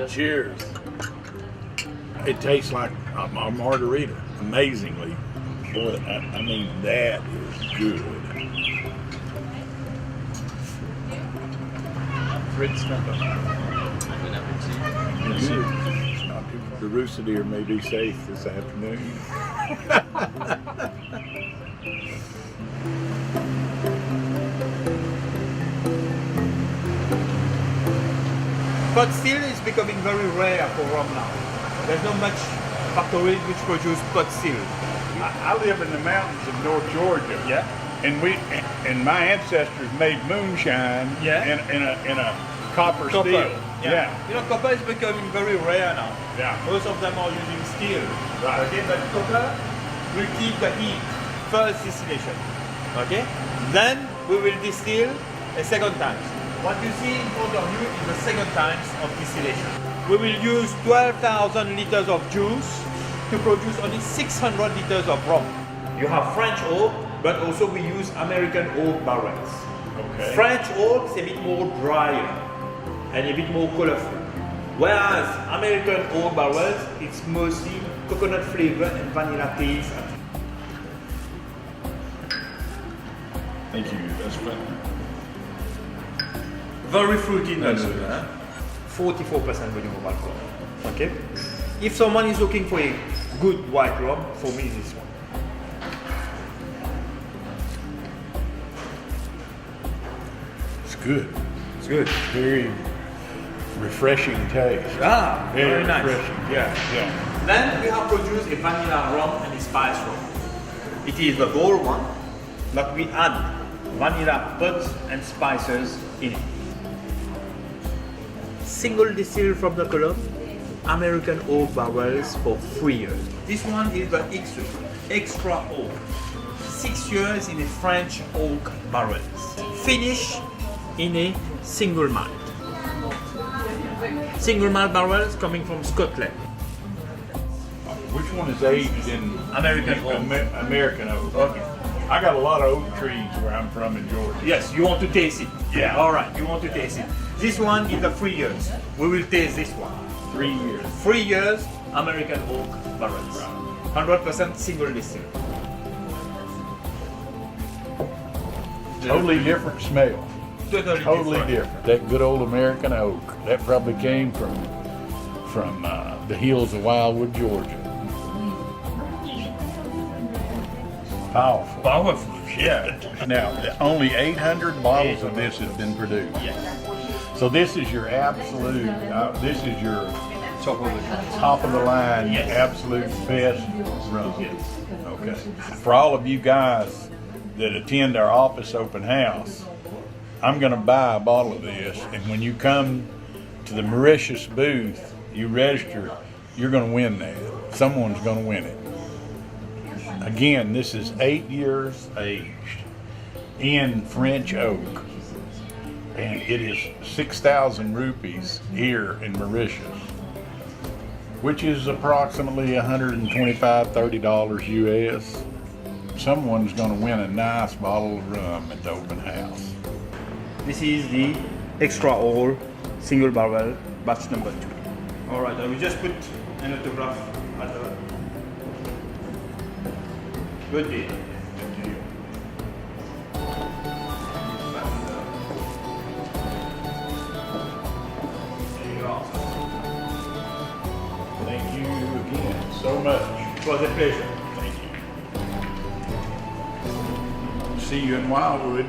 Cheers. It tastes like a margarita, amazingly. Boy, I mean, that is good. Red snapper. It's not too far. The rooster deer may be safe this afternoon. Pot still is becoming very rare for rum now. There's not much factories which produce pot still. I live in the mountains of North Georgia. Yeah. And my ancestors made moonshine in a copper steel. Yeah. You know, copper is becoming very rare now. Yeah. Most of them are using steel. Right. Okay, but copper will keep the heat. First distillation. Okay? Then we will distill a second time. What you see in front of you is the second time of distillation. We will use 12,000 liters of juice to produce only 600 liters of rum. You have French oak, but also we use American oak barrels. Okay. French oak is a bit more drier and a bit more colorful. Whereas American oak barrels, it's mostly coconut flavor and vanilla taste. Thank you. That's fun. Very fruity notes, 44% volume of alcohol. Okay? If someone is looking for a good white rum, for me this one. It's good. It's good. Very refreshing taste. Ah, very nice. Refreshing. Yeah. Then we have produced a vanilla rum and a spice rum. It is the bold one, but we add vanilla buds and spices in it. Single distilled from the column, American oak barrels for 3 years. This one is the extra oak. 6 years in a French oak barrels. Finish in a single malt. Single malt barrels coming from Scotland. Which one is aged in American oak. American oak. Okay. I got a lot of oak trees where I'm from in Georgia. Yes, you want to taste it. Yeah. All right, you want to taste it. This one is the 3 years. We will taste this one. 3 years. 3 years, American oak barrels. 100% single distill. Totally different smell. Totally different. That good old American oak. That probably came from the hills of Wildwood, Georgia. Powerful. Powerful. Yeah. Now, only 800 bottles of this has been produced. Yes. So this is your absolute, this is your top of the line, Yes. absolute best rum. Okay. For all of you guys that attend our office open house, I'm going to buy a bottle of this, and when you come to the Mauritius booth, you register, you're going to win that. Someone's going to win it. Again, this is 8 years aged in French oak, and it is 6,000 rupees here in Mauritius, which is approximately $125, $30 US. Someone's going to win a nice bottle of rum at the open house. This is the extra old single barrel batch number 2. All right, I will just put an autograph at the good deal. Thank you again so much. It was a pleasure. Thank you. See you in Wildwood.